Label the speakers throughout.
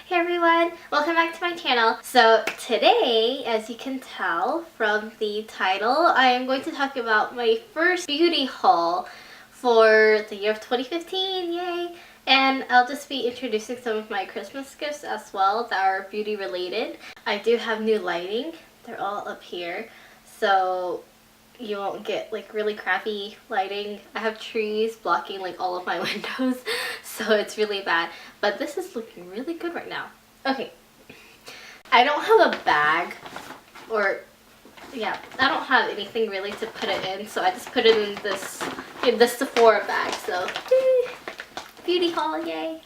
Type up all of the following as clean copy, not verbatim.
Speaker 1: Hey everyone, welcome back to my channel. So today, as you can tell from the title, I am going to talk about my first beauty haul for the year of 2015, yay! And I'll just be introducing some of my Christmas gifts as well that are beauty related. I do have new lighting, they're all up here, so you won't get like really crappy lighting. I have trees blocking like all of my windows, so it's really bad. But this is looking really good right now. Okay, I don't have a bag or yeah, I don't have anything really to put it in, so I just put it in this Sephora bag. So beauty haul, yay!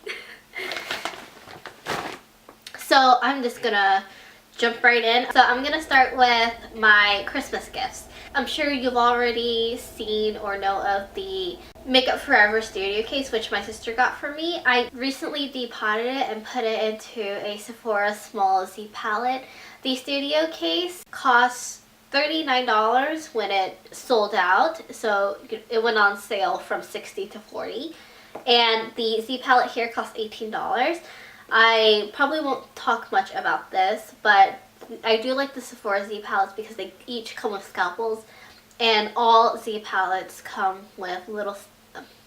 Speaker 1: So I'm just gonna jump right in. So I'm gonna start with my Christmas gifts. I'm sure you've already seen or know of the Makeup Forever studio case, which my sister got for me. I recently depotted it and put it into a Sephora small Z palette. The studio case costs $39 when it sold out, so it went on sale from $60 to $40. And the Z palette here costs $18. I probably won't talk much about this, but I do like the Sephora Z palettes because they each come with scalpels, and all Z palettes come with little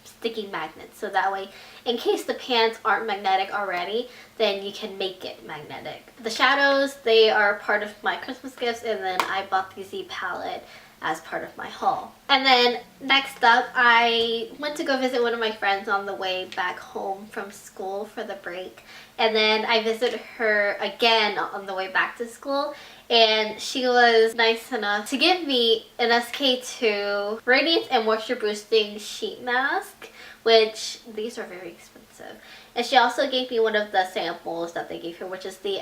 Speaker 1: sticky magnets, so that way in case the pans aren't magnetic already, then you can make it magnetic. The shadows, they are part of my Christmas gifts, and then I bought the Z palette as part of my haul. And then next up, I went to go visit one of my friends on the way back home from school for the break, and then I visited her again on the way back to school, and she was nice enough to give me an SK2 Radiance and Moisture Boosting Sheet Mask, which these are very expensive. And she also gave me one of the samples that they gave her, which is the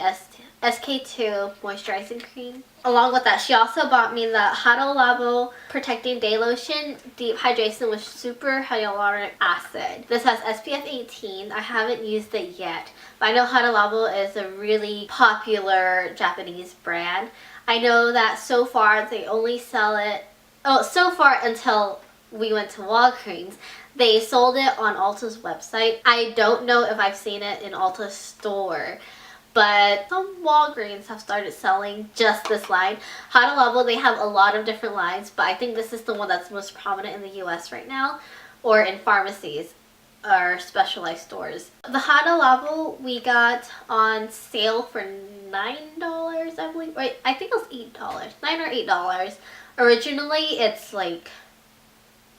Speaker 1: SK2 Moisturizing Cream. Along with that, she also bought me the Hada Labo Protecting Day Lotion Deep Hydration with Super Hyaluronic Acid. This has SPF 18. I haven't used it yet, but I know Hada Labo is a really popular Japanese brand. I know that so far they only sell it, so far until we went to Walgreens, they sold it on Ulta's website. I don't know if I've seen it in Ulta's store, but some Walgreens have started selling just this line. Hada Labo, they have a lot of different lines, but I think this is the one that's most prominent in the US right now, or in pharmacies or specialized stores. The Hada Labo we got on sale for $9, I believe. Wait, I think it was $8. $9 or $8. Originally, it's like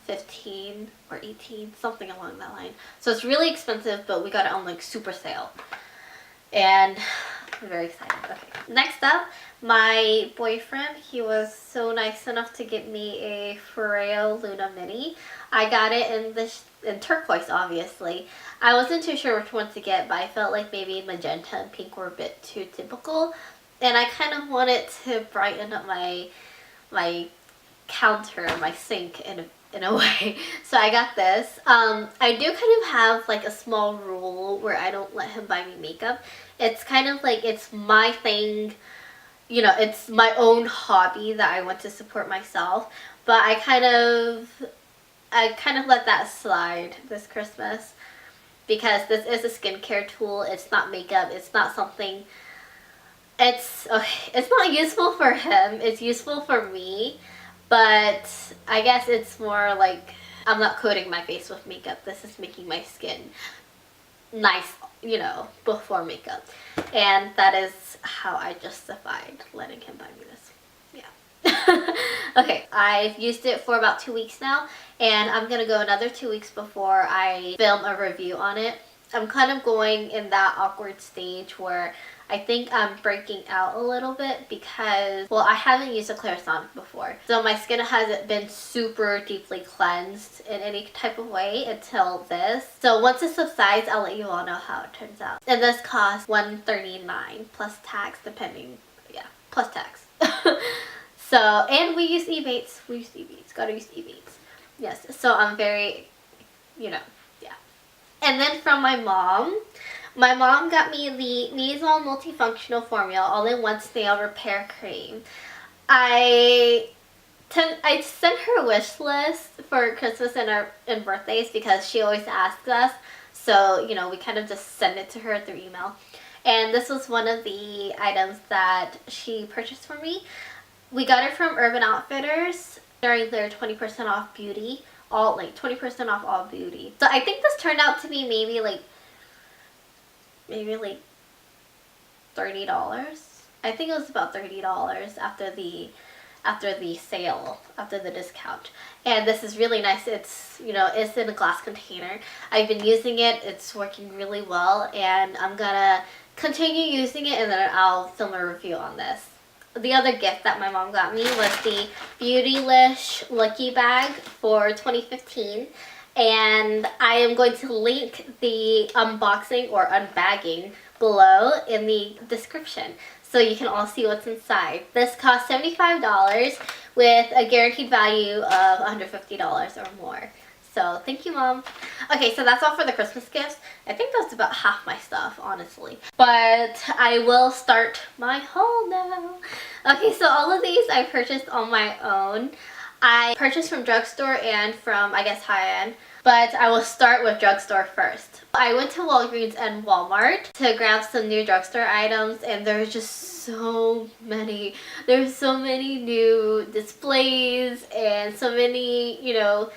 Speaker 1: 15 or 18, something along that line. So it's really expensive, but we got it on like super sale. And I'm very excited. Okay. Next up, my boyfriend, he was so nice enough to get me a Foreo Luna Mini. I got it in turquoise, obviously. I wasn't too sure which one to get, but I felt like maybe magenta and pink were a bit too typical. And I kind of wanted to brighten up my counter, my sink in a way. So I got this. I do kind of have like a small rule where I don't let him buy me makeup. It's kind of like it's my thing, you know, it's my own hobby that I want to support myself. But I kind of let that slide this Christmas because this is a skincare tool. It's not makeup. It's not something, it's not useful for him. It's useful for me. But I guess it's more like I'm not coating my face with makeup. This is making my skin nice, you know, before makeup. And that is how I justified letting him buy me this. Yeah. Okay, I've used it for about 2 weeks now, and I'm going to go another 2 weeks before I film a review on it. I'm kind of going in that awkward stage where I think I'm breaking out a little bit because, well, I haven't used a Clairsonic before. So my skin hasn't been super deeply cleansed in any type of way until this. So once it subsides, I'll let you all know how it turns out. And this costs $139 plus tax, depending, yeah, plus tax. So, and we use Ebates. We use Ebates. Gotta use Ebates. Yes, so I'm very, you know, yeah. And then from my mom got me the Mizon Multifunctional Formula All-in-One Snail Repair Cream. I sent her a wish list for Christmas and birthdays because she always asks us. So, you know, we kind of just send it to her through email. and this was one of the items that she purchased for me. We got it from Urban Outfitters during their 20% off beauty, all like 20% off all beauty. So I think this turned out to be maybe like $30. I think it was about $30 after the sale, after the discount. And this is really nice. It's, you know, it's in a glass container. I've been using it. It's working really well, and I'm gonna continue using it, and then I'll film a review on this. The other gift that my mom got me was the Beautlish Lucky Bag for 2015. And I am going to link the unboxing or unbagging below in the description so you can all see what's inside. This cost $75 with a guaranteed value of $150 or more. So thank you, Mom. Okay, so that's all for the Christmas gifts. I think that's about half my stuff, honestly. But I will start my haul now. Okay, so all of these I purchased on my own. I purchased from Drugstore and from, I guess, high-end. But I will start with Drugstore first. I went to Walgreens and Walmart to grab some new Drugstore items, and there's just so many. There's so many new displays and so many, you know,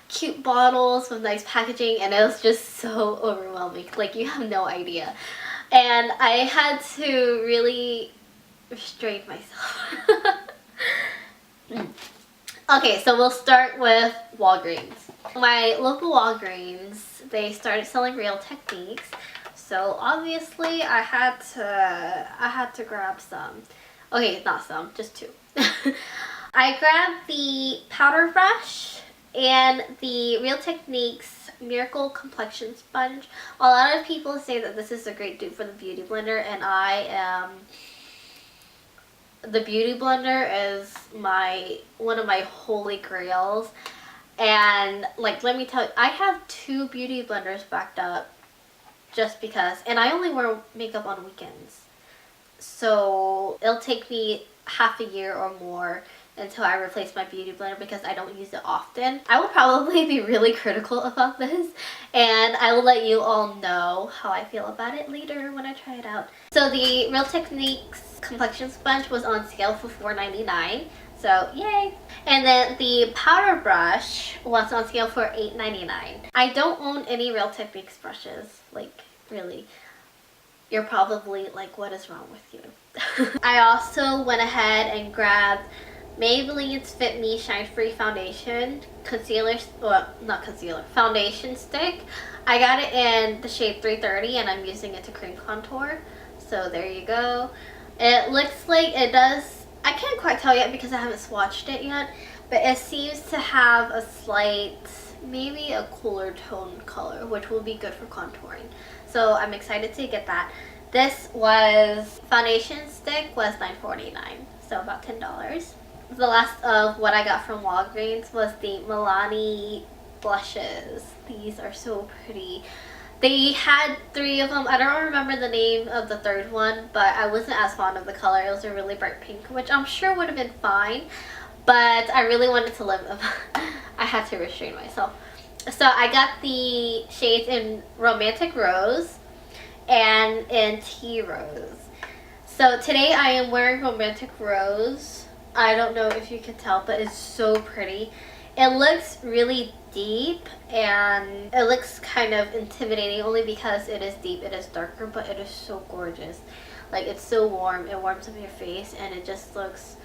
Speaker 1: cute bottles with nice packaging, and it was just so overwhelming. Like, you have no idea. And I had to really restrain myself. Okay, so we'll start with Walgreens. My local Walgreens, they started selling Real Techniques, so obviously I had to grab some. Okay, not some, just two. I grabbed the powder brush and the Real Techniques Miracle Complexion Sponge. A lot of people say that this is a great dupe for the Beauty Blender, and I am... The Beauty Blender is one of my holy grails. And like, let me tell you, I have 2 Beauty Blenders backed up just because, and I only wear makeup on weekends. So it'll take me half a year or more until I replace my Beauty Blender because I don't use it often. I will probably be really critical about this, and I will let you all know how I feel about it later when I try it out. So the Real Techniques Complexion Sponge was on sale for $4.99. So yay! And then the powder brush was on sale for $8.99. I don't own any Real Techniques brushes. Like, really. You're probably like, what is wrong with you? I also went ahead and grabbed Maybelline's FitMe Shine Free Foundation Concealer, well, not concealer, foundation stick. I got it in the shade 330 and I'm using it to cream contour. So there you go. It looks like it does, I can't quite tell yet because I haven't swatched it yet, but it seems to have a slight, maybe a cooler tone color, which will be good for contouring. So I'm excited to get that. This foundation stick was $9.49, so about $10. The last of what I got from Walgreens was the Milani blushes. These are so pretty. They had 3 of them. I don't remember the name of the third one, but I wasn't as fond of the color. It was a really bright pink, which I'm sure would have been fine, but I really wanted to live them. I had to restrain myself. So I got the shades in Romantic Rose and in Tea Rose. So today I am wearing Romantic Rose. I don't know if you can tell, but it's so pretty. It looks really deep and it looks kind of intimidating only because it is deep, it is darker, but it is so gorgeous. Like, it's so warm, it warms up your face, and it just looks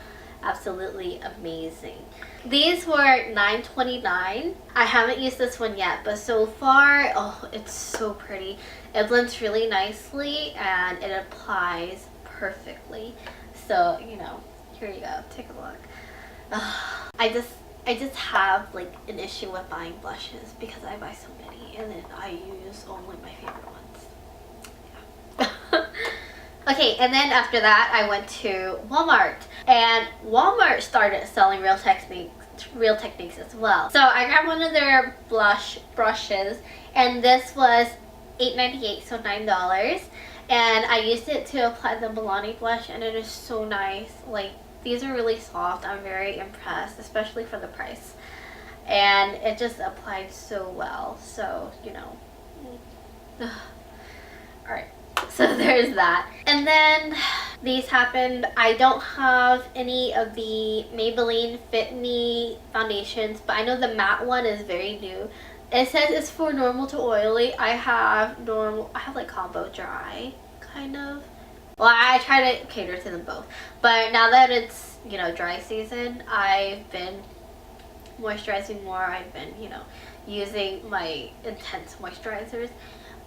Speaker 1: absolutely amazing. These were $9.29. I haven't used this one yet, but so far, oh, it's so pretty. It blends really nicely and it applies perfectly. So, you know, here you go, take a look. I just have like an issue with buying blushes because I buy so many and then I use only my favorite ones. Yeah. Okay, and then after that I went to Walmart, and Walmart started selling Real Techniques as well. So I grabbed one of their blush brushes, and this was $8.98, so $9. And I used it to apply the Milani blush, and it is so nice. Like, these are really soft. I'm very impressed, especially for the price. And it just applied so well. So, you know. Alright. So there's that. And then these happened. I don't have any of the Maybelline FitMe foundations, but I know the matte one is very new. It says it's for normal to oily. I have like combo dry, kind of. Well, I try to cater to them both. But now that it's, you know, dry season, I've been moisturizing more. I've been, you know, using my intense moisturizers.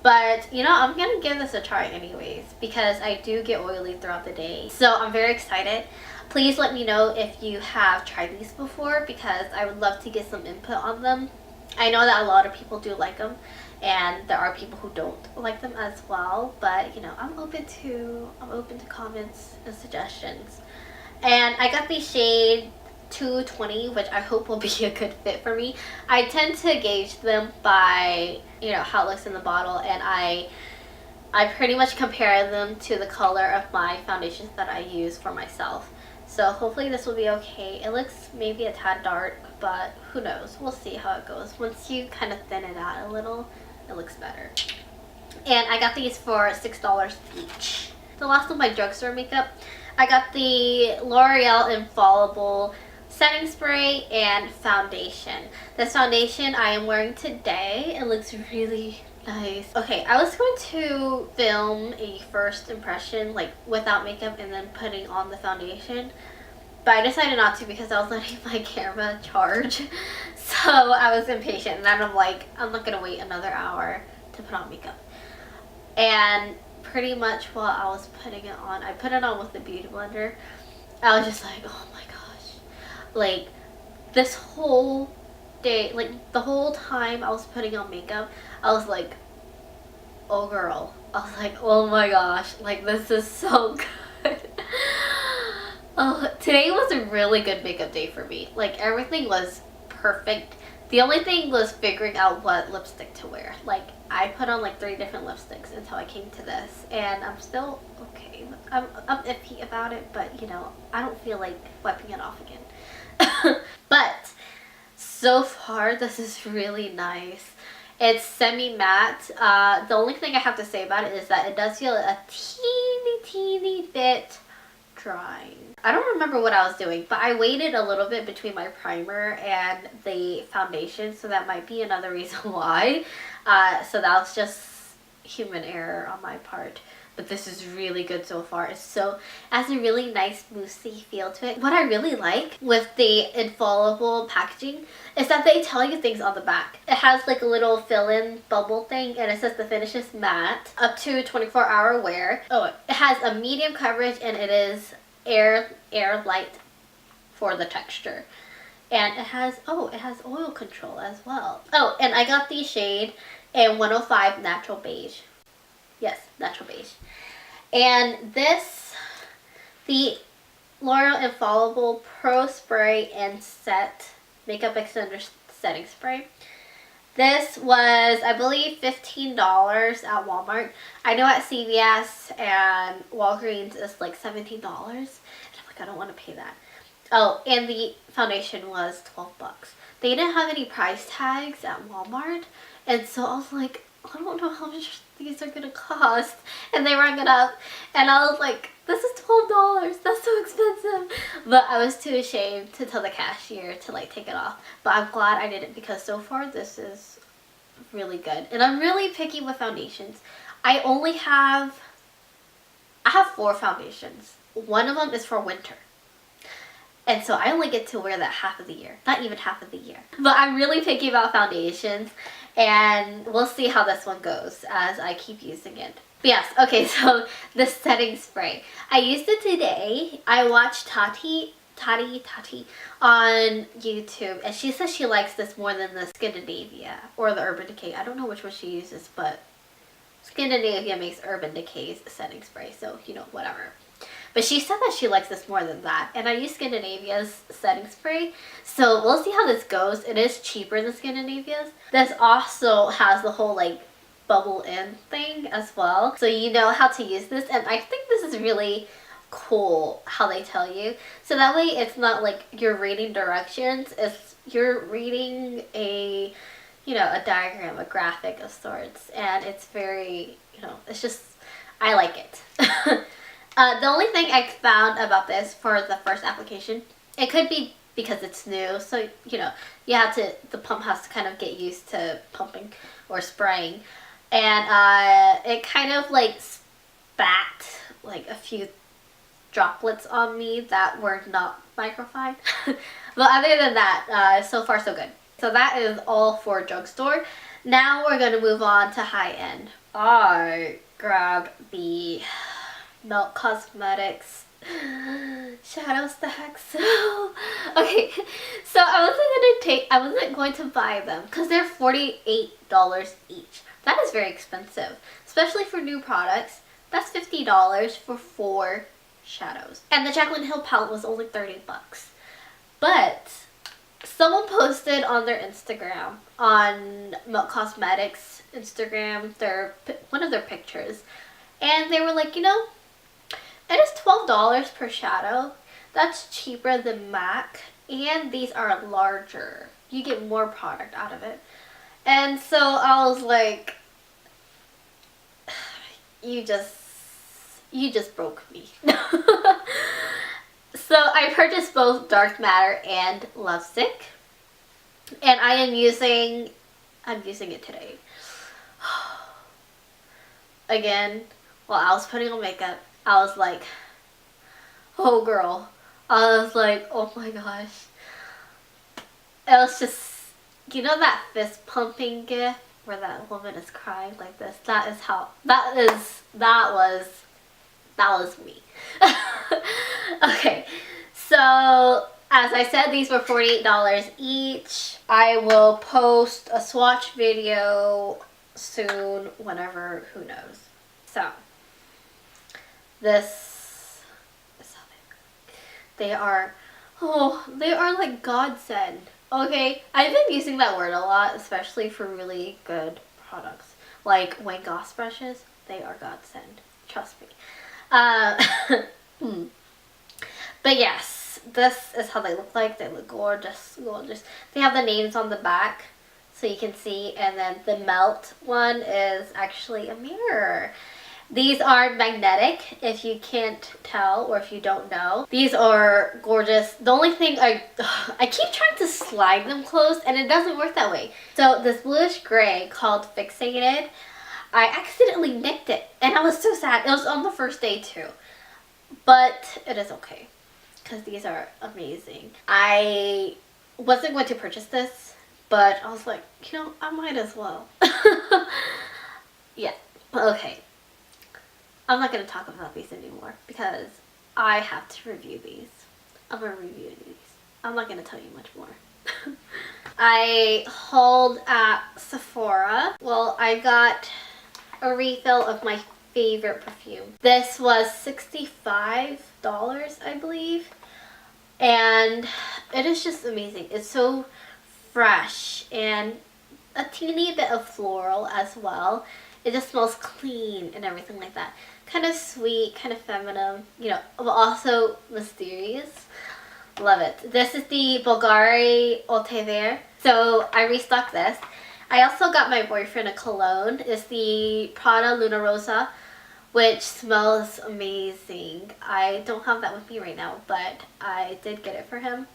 Speaker 1: But, you know, I'm gonna give this a try anyways because I do get oily throughout the day. So I'm very excited. Please let me know if you have tried these before because I would love to get some input on them. I know that a lot of people do like them and there are people who don't like them as well, but you know, I'm open to comments and suggestions. And I got the shade 220, which I hope will be a good fit for me. I tend to gauge them by, you know, how it looks in the bottle, and I pretty much compare them to the color of my foundations that I use for myself. So hopefully this will be okay. It looks maybe a tad dark, but who knows? We'll see how it goes. Once you kind of thin it out a little, it looks better. And I got these for $6 each. The last of my drugstore makeup, I got the L'Oreal Infallible setting spray and foundation. This foundation I am wearing today. It looks really nice. Okay, I was going to film a first impression like without makeup and then putting on the foundation, but I decided not to because I was letting my camera charge. So I was impatient and then I'm like, I'm not gonna wait another hour to put on makeup. And pretty much while I was putting it on, I put it on with the beauty blender. I was just like, oh my gosh. Like this whole day, like the whole time I was putting on makeup, I was like, oh girl. I was like, oh my gosh, like this is so good. Oh, today was a really good makeup day for me. Like everything was perfect. The only thing was figuring out what lipstick to wear. Like I put on like 3 different lipsticks until I came to this, and I'm still okay. I'm iffy about it, but you know, I don't feel like wiping it off again. But so far this is really nice. It's semi-matte. The only thing I have to say about it is that it does feel a teeny bit drying. I don't remember what I was doing, but I waited a little bit between my primer and the foundation, so that might be another reason why. So that was just human error on my part. But this is really good so far. It has a really nice moussey feel to it. What I really like with the Infallible packaging is that they tell you things on the back. It has like a little fill-in bubble thing, and it says the finish is matte, up to 24-hour wear. Oh, it has a medium coverage and it is air light for the texture. And it has oil control as well. Oh, and I got the shade in 105 Natural Beige. Yes, Natural Beige. And this, the L'Oreal Infallible Pro Spray and Set Makeup Extender Setting Spray. This was, I believe, $15 at Walmart. I know at CVS and Walgreens it's like $17. And I'm like, I don't want to pay that. Oh, and the foundation was 12 bucks. They didn't have any price tags at Walmart. And so I was like, I don't know how much these are gonna cost. And they rang it up and I was like, this is $12, that's so expensive. But I was too ashamed to tell the cashier to like take it off. But I'm glad I didn't because so far this is really good. And I'm really picky with foundations. I have 4 foundations. One of them is for winter. And so I only get to wear that half of the year. Not even half of the year. But I'm really picky about foundations. And we'll see how this one goes as I keep using it. But yes, okay, so the setting spray. I used it today. I watched Tati on YouTube. And she says she likes this more than the Scandinavia or the Urban Decay. I don't know which one she uses, but Scandinavia makes Urban Decay's setting spray. So, you know, whatever. But she said that she likes this more than that. And I use Scandinavia's setting spray. So we'll see how this goes. It is cheaper than Scandinavia's. This also has the whole like bubble in thing as well. So you know how to use this. And I think this is really cool how they tell you. So that way it's not like you're reading directions. It's you're reading a, you know, a diagram, a graphic of sorts. And it's very, you know, it's just, I like it. The only thing I found about this for the first application, it could be because it's new, so you know, the pump has to kind of get used to pumping or spraying, and it kind of like spat like a few droplets on me that were not microfine. But other than that, so far so good. So that is all for drugstore. Now we're going to move on to high end. I grabbed the Milk Cosmetics Shadow Stacks. Okay, so I wasn't going to buy them because they're $48 each. That is very expensive, especially for new products. That's $50 for 4 shadows. And the Jaclyn Hill palette was only 30 bucks. But someone posted on their Instagram, on Milk Cosmetics Instagram, one of their pictures, and they were like, you know, it is $12 per shadow. That's cheaper than MAC, and these are larger. You get more product out of it. And so I was like, you just broke me. So I purchased both Dark Matter and Lovesick, and I'm using it today. Again, while I was putting on makeup, I was like, oh girl. I was like, oh my gosh. It was just, you know that fist pumping gif where that woman is crying like this? That was me. Okay, so as I said, these were $48 each. I will post a swatch video soon, whenever, who knows. So this is how they are. Oh, they are like godsend. Okay, I've been using that word a lot, especially for really good products like Wayne Goss brushes. They are godsend, trust me. But yes, this is how they look like. They look gorgeous, gorgeous. They have the names on the back so you can see, and then the Melt one is actually a mirror. These are magnetic, if you can't tell or if you don't know. These are gorgeous. The only thing I keep trying to slide them closed and it doesn't work that way. So this bluish gray called Fixated, I accidentally nicked it and I was so sad. It was on the first day too. But it is okay because these are amazing. I wasn't going to purchase this, but I was like, you know, I might as well. Yeah, okay. I'm not going to talk about these anymore because I have to review these. I'm going to review these. I'm not going to tell you much more. I hauled at Sephora. Well, I got a refill of my favorite perfume. This was $65, I believe. And it is just amazing. It's so fresh and a teeny bit of floral as well. It just smells clean and everything like that. Kind of sweet, kind of feminine, you know, but also mysterious. Love it. This is the Bulgari Haute Vert. So I restocked this. I also got my boyfriend a cologne. It's the Prada Luna Rosa, which smells amazing. I don't have that with me right now, but I did get it for him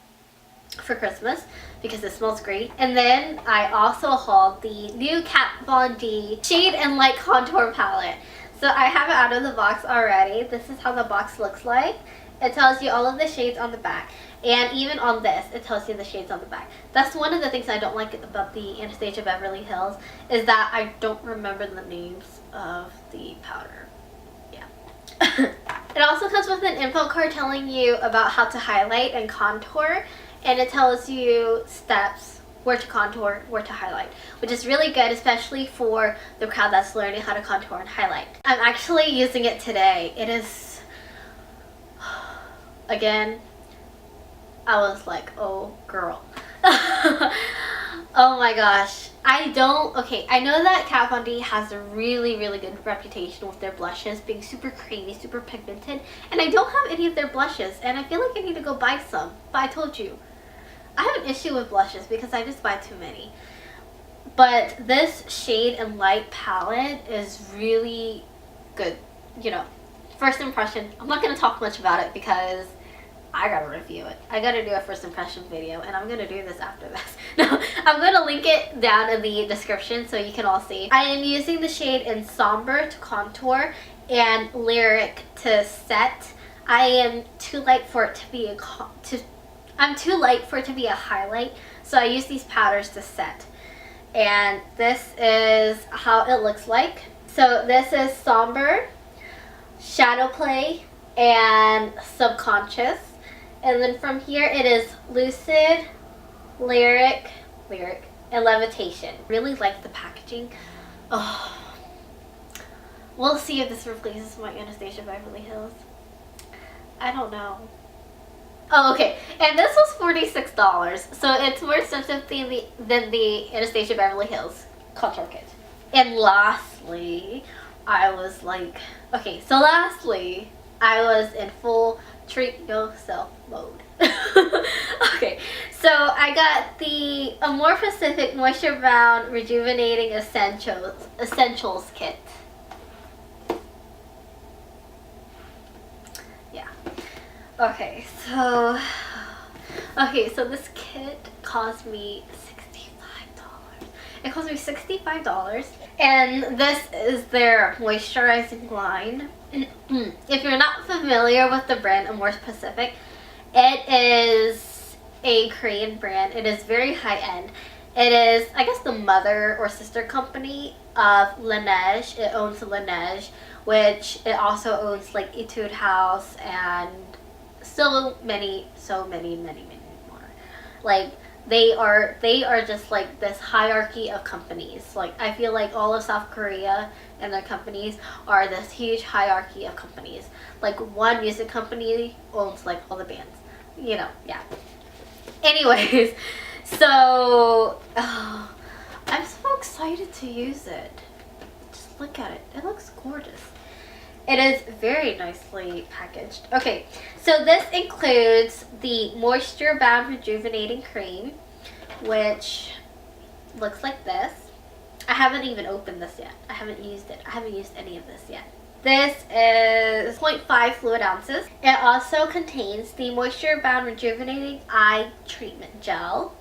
Speaker 1: for Christmas because it smells great. And then I also hauled the new Kat Von D Shade and Light Contour Palette. So I have it out of the box already. This is how the box looks like. It tells you all of the shades on the back. And even on this, it tells you the shades on the back. That's one of the things I don't like about the Anastasia Beverly Hills, is that I don't remember the names of the powder. Yeah. It also comes with an info card telling you about how to highlight and contour. And it tells you steps, where to contour, where to highlight, which is really good, especially for the crowd that's learning how to contour and highlight. I'm actually using it today. It is, again, I was like, oh girl. Oh my gosh. I know that Kat Von D has a really, really good reputation with their blushes being super creamy, super pigmented, and I don't have any of their blushes, and I feel like I need to go buy some, but I told you. I have an issue with blushes because I just buy too many. But this Shade and Light palette is really good. you know, first impression. I'm not going to talk much about it because I gotta review it. I gotta do a first impression video, and I'm gonna do this after this. No, I'm gonna link it down in the description so you can all see. I am using the shade in Somber to contour and Lyric to set. I am too light for it to be I'm too light for it to be a highlight, so I use these powders to set. And this is how it looks like. So this is Somber, Shadow Play, and Subconscious. And then from here it is Lucid, Lyric, and Levitation. Really like the packaging. Oh, we'll see if this replaces my Anastasia Beverly Hills. I don't know. Oh, okay. And this was $46, so it's more expensive than the Anastasia Beverly Hills contour kit. And lastly, I was like, okay, so lastly, I was in full treat yourself mode. Okay, so I got the Amorph-Pacific Moisture Bound Rejuvenating Essentials kit. Yeah. Okay, so this kit cost me $65. It cost me $65, and this is their moisturizing line. If you're not familiar with the brand Amorph-Pacific, it is a Korean brand. It is very high-end. It is, I guess, the mother or sister company of Laneige. It owns Laneige, which it also owns like Etude House and so many more. Like, they are just like this hierarchy of companies. Like, I feel like all of South Korea and their companies are this huge hierarchy of companies. Like, one music company owns like all the bands, you know. Yeah. Anyways, so I'm so excited to use it. Just look at it. It looks gorgeous. It is very nicely packaged. Okay, so this includes the Moisture Bound Rejuvenating Cream, which looks like this. I haven't even opened this yet. I haven't used it. I haven't used any of this yet. This is 0.5 fluid ounces. It also contains the Moisture Bound Rejuvenating Eye Treatment Gel,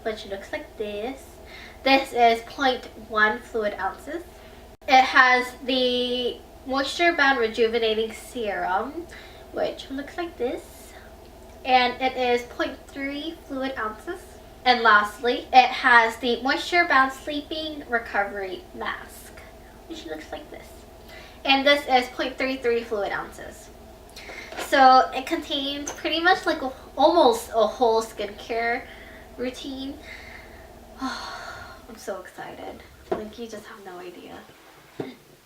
Speaker 1: which looks like this. This is 0.1 fluid ounces. It has the Moisture Bound Rejuvenating Serum, which looks like this, and it is 0.3 fluid ounces. And lastly, it has the Moisture Bound Sleeping Recovery Mask, which looks like this, and this is 0.33 fluid ounces. So it contains pretty much like almost a whole skincare routine. I'm so excited, like you just have no idea.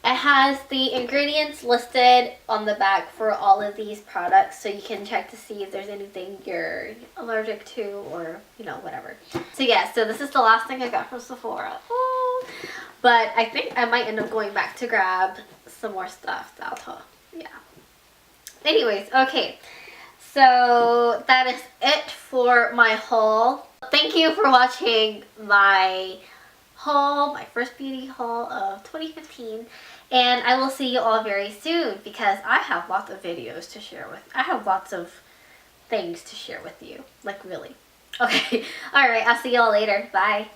Speaker 1: It has the ingredients listed on the back for all of these products, so you can check to see if there's anything you're allergic to or, you know, whatever. So yeah, so this is the last thing I got from Sephora. Ooh. But I think I might end up going back to grab some more stuff. Yeah. Anyways, okay. So that is it for my haul. Thank you for watching my haul, my first beauty haul of 2015, and I will see you all very soon because I have lots of videos to share with. I have lots of things to share with you, like really. Okay, all right, I'll see you all later. Bye.